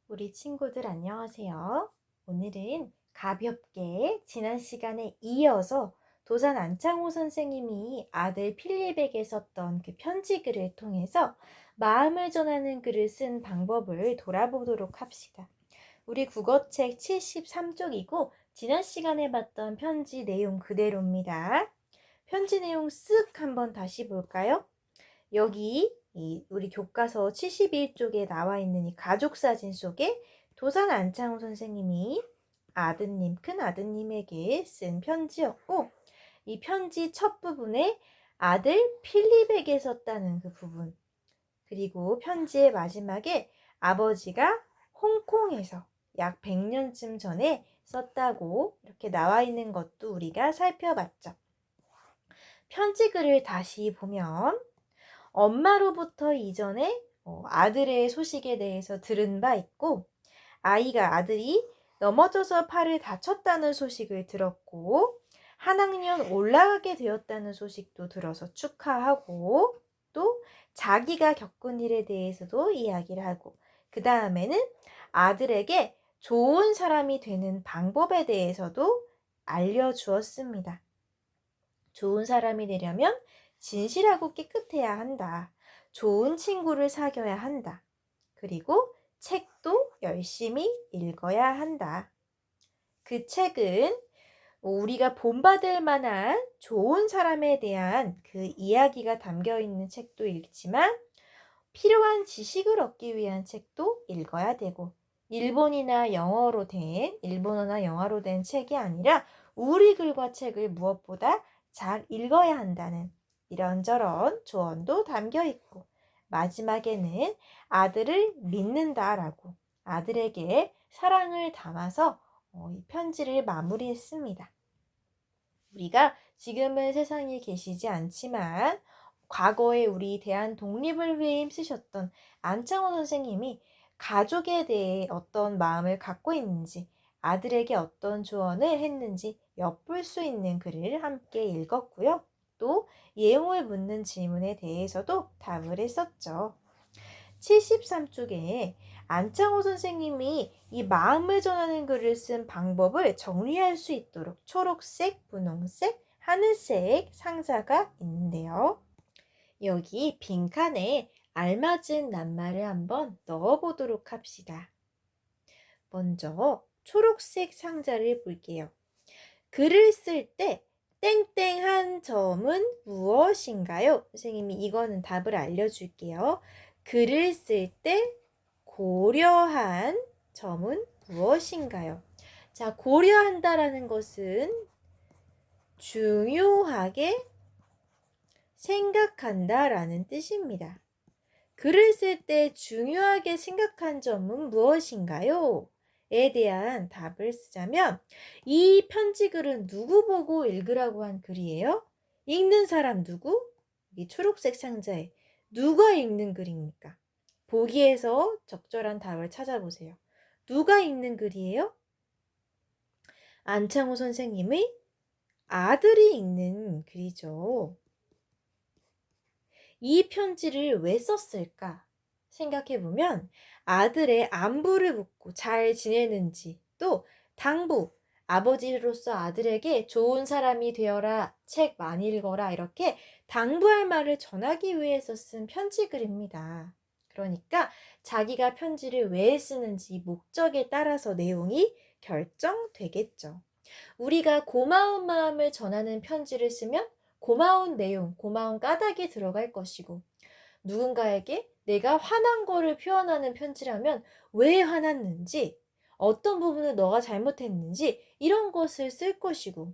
우리 친구들 안녕하세요. 오늘은 가볍게 지난 시간에 이어서 도산 안창호 선생님이 아들 필립에게 썼던 그 편지글을 통해서 마음을 전하는 글을 쓴 방법을 돌아보도록 합시다. 우리 국어책 73쪽이고 지난 시간에 봤던 편지 내용 그대로입니다. 편지 내용 쓱 한번 다시 볼까요? 여기 우리 교과서 71쪽에 나와 있는 이 가족 사진 속에 도산 안창호 선생님이 큰 아드님에게 쓴 편지였고, 이 편지 첫 부분에 아들 필립에게 썼다는 그 부분, 그리고 편지의 마지막에 아버지가 홍콩에서 약 100년쯤 전에 썼다고 이렇게 나와 있는 것도 우리가 살펴봤죠. 편지글을 다시 보면 엄마로부터 이전에 아들의 소식에 대해서 들은 바 있고, 아들이 넘어져서 팔을 다쳤다는 소식을 들었고, 한 학년 올라가게 되었다는 소식도 들어서 축하하고, 또 자기가 겪은 일에 대해서도 이야기를 하고, 그 다음에는 아들에게 좋은 사람이 되는 방법에 대해서도 알려주었습니다. 좋은 사람이 되려면 진실하고 깨끗해야 한다. 좋은 친구를 사귀어야 한다. 그리고 책도 열심히 읽어야 한다. 그 책은 우리가 본받을 만한 좋은 사람에 대한 그 이야기가 담겨 있는 책도 읽지만 필요한 지식을 얻기 위한 책도 읽어야 되고, 일본어나 영어로 된 책이 아니라 우리 글과 책을 무엇보다 잘 읽어야 한다는 이런저런 조언도 담겨 있고, 마지막에는 아들을 믿는다라고 아들에게 사랑을 담아서 이 편지를 마무리했습니다. 우리가 지금은 세상에 계시지 않지만 과거에 우리 대한 독립을 위해 힘쓰셨던 안창호 선생님이 가족에 대해 어떤 마음을 갖고 있는지, 아들에게 어떤 조언을 했는지 엿볼 수 있는 글을 함께 읽었고요. 또 예용을 묻는 질문에 대해서도 답을 했었죠. 73쪽에 안창호 선생님이 이 마음을 전하는 글을 쓴 방법을 정리할 수 있도록 초록색, 분홍색, 하늘색 상자가 있는데요. 여기 빈칸에 알맞은 낱말을 한번 넣어보도록 합시다. 먼저 초록색 상자를 볼게요. 글을 쓸 때 땡땡한 점은 무엇인가요? 선생님이 이거는 답을 알려줄게요. 글을 쓸 때 고려한 점은 무엇인가요? 자, 고려한다라는 것은 중요하게 생각한다라는 뜻입니다. 글을 쓸 때 중요하게 생각한 점은 무엇인가요? 에 대한 답을 쓰자면 이 편지글은 누구 보고 읽으라고 한 글이에요? 읽는 사람 누구? 이 초록색 상자에 누가 읽는 글입니까? 보기에서 적절한 답을 찾아보세요. 누가 읽는 글이에요? 안창호 선생님의 아들이 읽는 글이죠. 이 편지를 왜 썼을까 생각해보면 아들의 안부를 묻고 잘 지내는지, 또 당부, 아버지로서 아들에게 좋은 사람이 되어라, 책 많이 읽어라, 이렇게 당부할 말을 전하기 위해서 쓴 편지글입니다. 그러니까 자기가 편지를 왜 쓰는지 목적에 따라서 내용이 결정되겠죠. 우리가 고마운 마음을 전하는 편지를 쓰면 고마운 내용, 고마운 까닭이 들어갈 것이고, 누군가에게 내가 화난 거를 표현하는 편지라면 왜 화났는지, 어떤 부분을 너가 잘못했는지 이런 것을 쓸 것이고,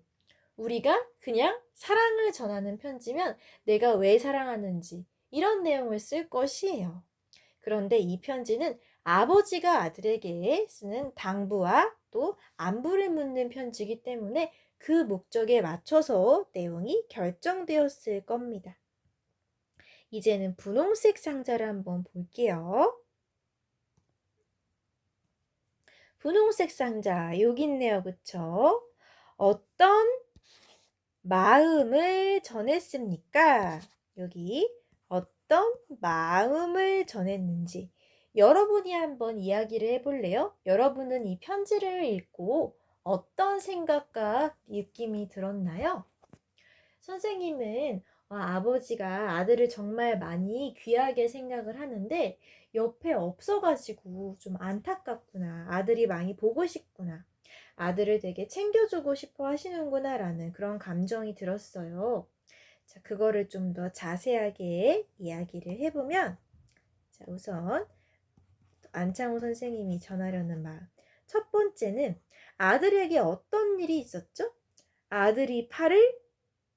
우리가 그냥 사랑을 전하는 편지면 내가 왜 사랑하는지 이런 내용을 쓸 것이에요. 그런데 이 편지는 아버지가 아들에게 쓰는 당부와 또 안부를 묻는 편지이기 때문에 그 목적에 맞춰서 내용이 결정되었을 겁니다. 이제는 분홍색 상자를 한번 볼게요. 분홍색 상자 여기 있네요. 그쵸? 어떤 마음을 전했습니까? 여기 어떤 마음을 전했는지 여러분이 한번 이야기를 해볼래요? 여러분은 이 편지를 읽고 어떤 생각과 느낌이 들었나요? 선생님은 아버지가 아들을 정말 많이 귀하게 생각을 하는데 옆에 없어가지고 좀 안타깝구나. 아들이 많이 보고 싶구나. 아들을 되게 챙겨주고 싶어 하시는구나 라는 그런 감정이 들었어요. 자, 그거를 좀 더 자세하게 이야기를 해보면, 자, 우선 안창호 선생님이 전하려는 마음. 첫 번째는 아들에게 어떤 일이 있었죠? 아들이 팔을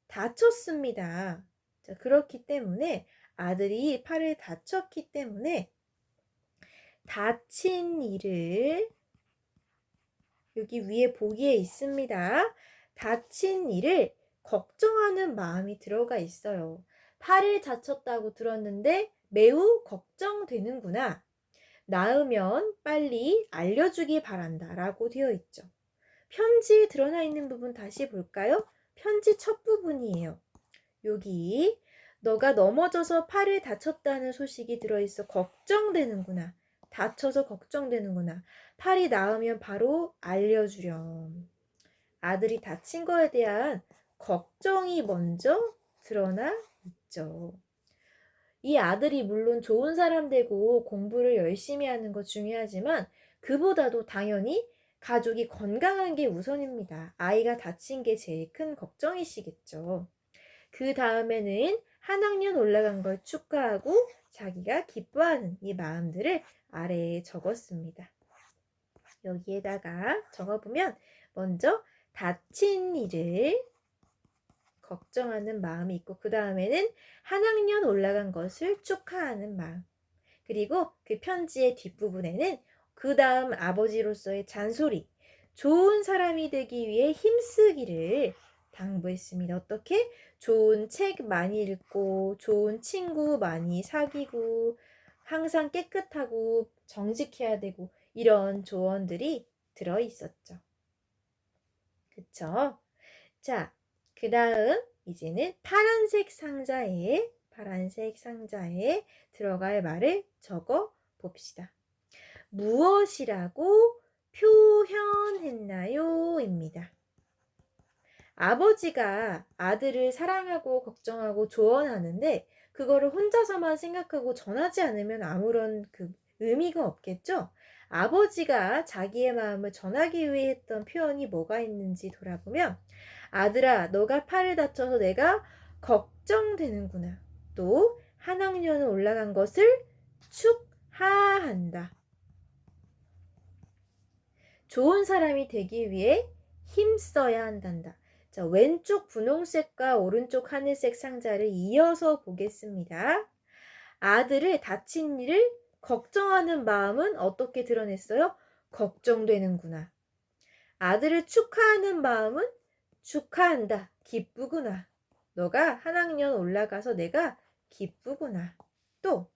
다쳤습니다. 자, 그렇기 때문에 아들이 팔을 다쳤기 때문에 다친 일을 여기 위에 보기에 있습니다. 다친 일을 걱정하는 마음이 들어가 있어요. 팔을 다쳤다고 들었는데 매우 걱정되는구나. 나으면 빨리 알려주기 바란다 라고 되어 있죠. 편지에 드러나 있는 부분 다시 볼까요? 편지 첫 부분이에요. 여기 너가 넘어져서 팔을 다쳤다는 소식이 들어있어 걱정되는구나. 다쳐서 걱정되는구나. 팔이 나으면 바로 알려주렴. 아들이 다친 거에 대한 걱정이 먼저 드러나 있죠. 이 아들이 물론 좋은 사람 되고 공부를 열심히 하는 거 중요하지만 그보다도 당연히 가족이 건강한 게 우선입니다. 아이가 다친 게 제일 큰 걱정이시겠죠. 그 다음에는 한 학년 올라간 걸 축하하고 자기가 기뻐하는 이 마음들을 아래에 적었습니다. 여기에다가 적어보면 먼저 다친 일을 걱정하는 마음이 있고 그 다음에는 한 학년 올라간 것을 축하하는 마음. 그리고 그 편지의 뒷부분에는 그 다음 아버지로서의 잔소리, 좋은 사람이 되기 위해 힘쓰기를 당부했습니다. 어떻게? 좋은 책 많이 읽고 좋은 친구 많이 사귀고 항상 깨끗하고 정직해야 되고 이런 조언들이 들어 있었죠. 그쵸? 자, 그 다음 이제는 파란색 상자에 들어갈 말을 적어 봅시다. 무엇이라고 표현했나요? 입니다. 아버지가 아들을 사랑하고 걱정하고 조언하는데 그거를 혼자서만 생각하고 전하지 않으면 아무런 의미가 없겠죠? 아버지가 자기의 마음을 전하기 위해 했던 표현이 뭐가 있는지 돌아보면 아들아, 너가 팔을 다쳐서 내가 걱정되는구나. 또 한 학년을 올라간 것을 축하한다. 좋은 사람이 되기 위해 힘써야 한단다. 자, 왼쪽 분홍색과 오른쪽 하늘색 상자를 이어서 보겠습니다. 아들을 다친 일을 걱정하는 마음은 어떻게 드러냈어요? 걱정되는구나. 아들을 축하하는 마음은 축하한다. 기쁘구나. 너가 한 학년 올라가서 내가 기쁘구나. 또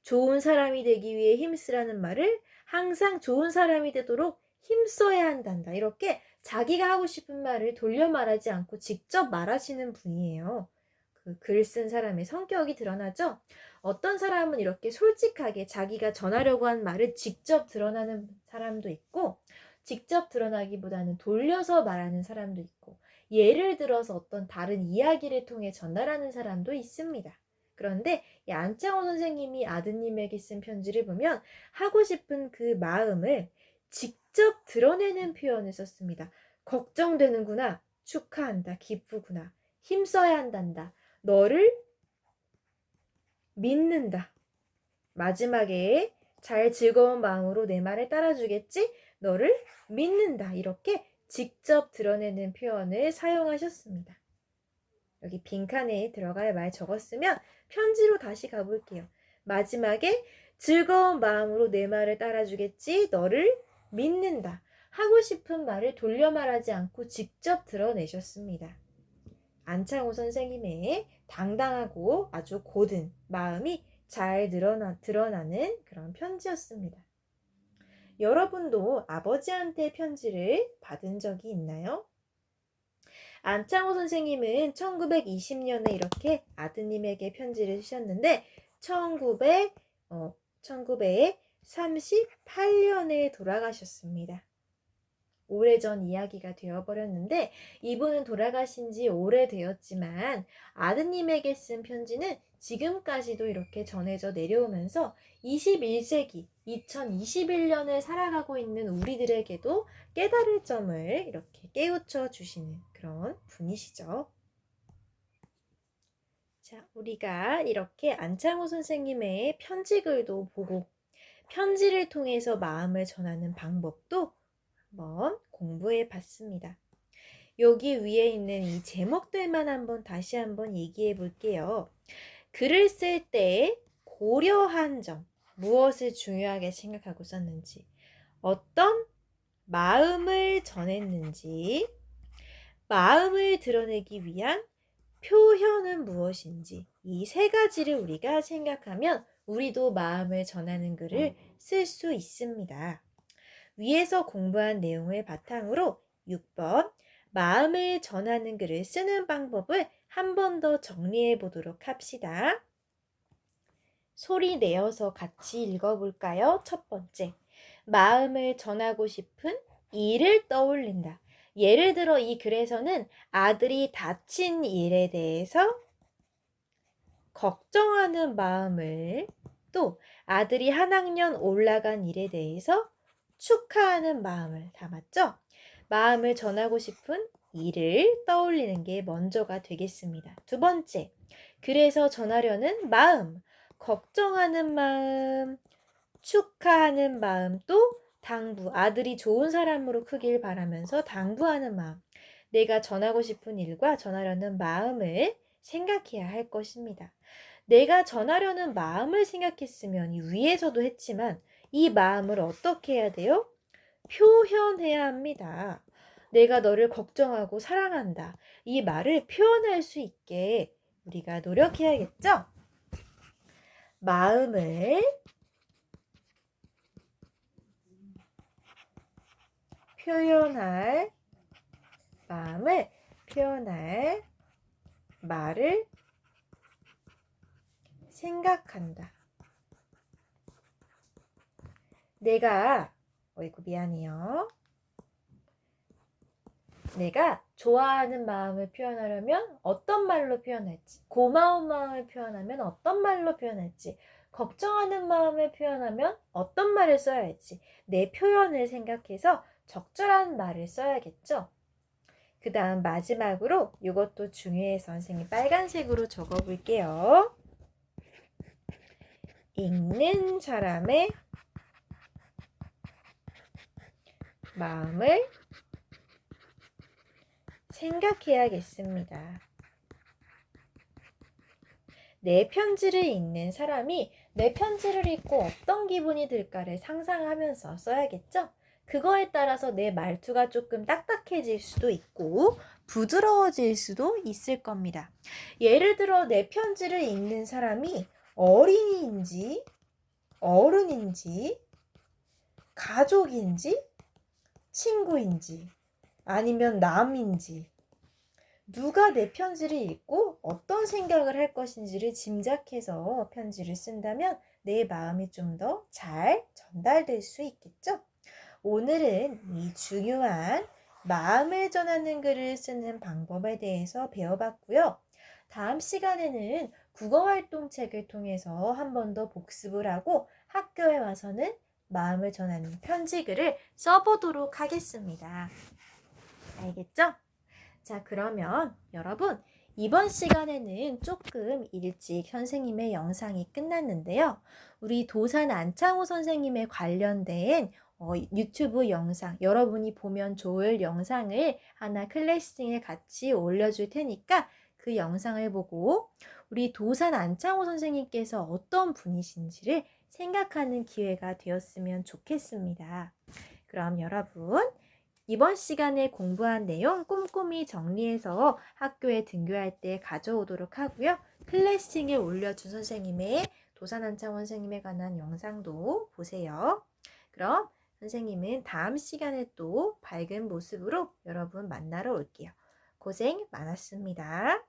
좋은 사람이 되기 위해 힘쓰라는 말을 항상 좋은 사람이 되도록 힘써야 한단다. 이렇게 자기가 하고 싶은 말을 돌려 말하지 않고 직접 말하시는 분이에요. 그 글 쓴 사람의 성격이 드러나죠? 어떤 사람은 이렇게 솔직하게 자기가 전하려고 한 말을 직접 드러나는 사람도 있고 직접 드러나기보다는 돌려서 말하는 사람도 있고 예를 들어서 어떤 다른 이야기를 통해 전달하는 사람도 있습니다. 그런데 이 안창호 선생님이 아드님에게 쓴 편지를 보면 하고 싶은 그 마음을 직접 드러내는 표현을 썼습니다. 걱정되는구나. 축하한다. 기쁘구나. 힘써야 한단다. 너를 믿는다. 마지막에 잘 즐거운 마음으로 내 말을 따라주겠지? 너를 믿는다. 이렇게 직접 드러내는 표현을 사용하셨습니다. 여기 빈칸에 들어갈 말 적었으면 편지로 다시 가볼게요. 마지막에 즐거운 마음으로 내 말을 따라주겠지? 너를 믿는다. 하고 싶은 말을 돌려 말하지 않고 직접 드러내셨습니다. 안창호 선생님의 당당하고 아주 고든 마음이 잘 드러나는 그런 편지였습니다. 여러분도 아버지한테 편지를 받은 적이 있나요? 안창호 선생님은 1920년에 이렇게 아드님에게 편지를 쓰셨는데 1900 1938년에 돌아가셨습니다. 오래전 이야기가 되어버렸는데 이분은 돌아가신 지 오래되었지만 아드님에게 쓴 편지는 지금까지도 이렇게 전해져 내려오면서 21세기 2021년을 살아가고 있는 우리들에게도 깨달을 점을 이렇게 깨우쳐 주시는 그런 분이시죠. 자, 우리가 이렇게 안창호 선생님의 편지글도 보고 편지를 통해서 마음을 전하는 방법도 한번 공부해 봤습니다. 여기 위에 있는 이 제목들만 다시 한번 얘기해 볼게요. 글을 쓸 때 고려한 점, 무엇을 중요하게 생각하고 썼는지, 어떤 마음을 전했는지, 마음을 드러내기 위한 표현은 무엇인지, 이 세 가지를 우리가 생각하면 우리도 마음을 전하는 글을 쓸 수 있습니다. 위에서 공부한 내용을 바탕으로 6번 마음을 전하는 글을 쓰는 방법을 한 번 더 정리해 보도록 합시다. 소리 내어서 같이 읽어볼까요? 첫 번째, 마음을 전하고 싶은 일을 떠올린다. 예를 들어 이 글에서는 아들이 다친 일에 대해서 걱정하는 마음을, 또 아들이 한 학년 올라간 일에 대해서 축하하는 마음을 담았죠. 마음을 전하고 싶은 일을 떠올리는 게 먼저가 되겠습니다. 두 번째, 그래서 전하려는 마음, 걱정하는 마음, 축하하는 마음, 또 당부, 아들이 좋은 사람으로 크길 바라면서 당부하는 마음. 내가 전하고 싶은 일과 전하려는 마음을 생각해야 할 것입니다. 내가 전하려는 마음을 생각했으면 위에서도 했지만 이 마음을 어떻게 해야 돼요? 표현해야 합니다. 내가 너를 걱정하고 사랑한다. 이 말을 표현할 수 있게 우리가 노력해야겠죠? 마음을 표현할 말을 생각한다. 내가 좋아하는 마음을 표현하려면 어떤 말로 표현할지, 고마운 마음을 표현하면 어떤 말로 표현할지, 걱정하는 마음을 표현하면 어떤 말을 써야 할지, 내 표현을 생각해서 적절한 말을 써야겠죠. 그 다음 마지막으로 이것도 중요해서 선생님 빨간색으로 적어볼게요. 읽는 사람의 마음을 생각해야겠습니다. 내 편지를 읽는 사람이 내 편지를 읽고 어떤 기분이 들까를 상상하면서 써야겠죠? 그거에 따라서 내 말투가 조금 딱딱해질 수도 있고 부드러워질 수도 있을 겁니다. 예를 들어 내 편지를 읽는 사람이 어린이인지 어른인지 가족인지 친구인지 아니면 남인지 누가 내 편지를 읽고 어떤 생각을 할 것인지를 짐작해서 편지를 쓴다면 내 마음이 좀 더 잘 전달될 수 있겠죠? 오늘은 이 중요한 마음을 전하는 글을 쓰는 방법에 대해서 배워봤고요. 다음 시간에는 국어활동책을 통해서 한 번 더 복습을 하고 학교에 와서는 마음을 전하는 편지글을 써보도록 하겠습니다. 알겠죠? 자, 그러면 여러분 이번 시간에는 조금 일찍 선생님의 영상이 끝났는데요. 우리 도산 안창호 선생님에 관련된 유튜브 영상, 여러분이 보면 좋을 영상을 하나 클래스팅에 같이 올려줄 테니까 그 영상을 보고 우리 도산 안창호 선생님께서 어떤 분이신지를 생각하는 기회가 되었으면 좋겠습니다. 그럼 여러분 이번 시간에 공부한 내용 꼼꼼히 정리해서 학교에 등교할 때 가져오도록 하고요. 클래스팅에 올려준 선생님의 도산안창호 선생님에 관한 영상도 보세요. 그럼 선생님은 다음 시간에 또 밝은 모습으로 여러분 만나러 올게요. 고생 많았습니다.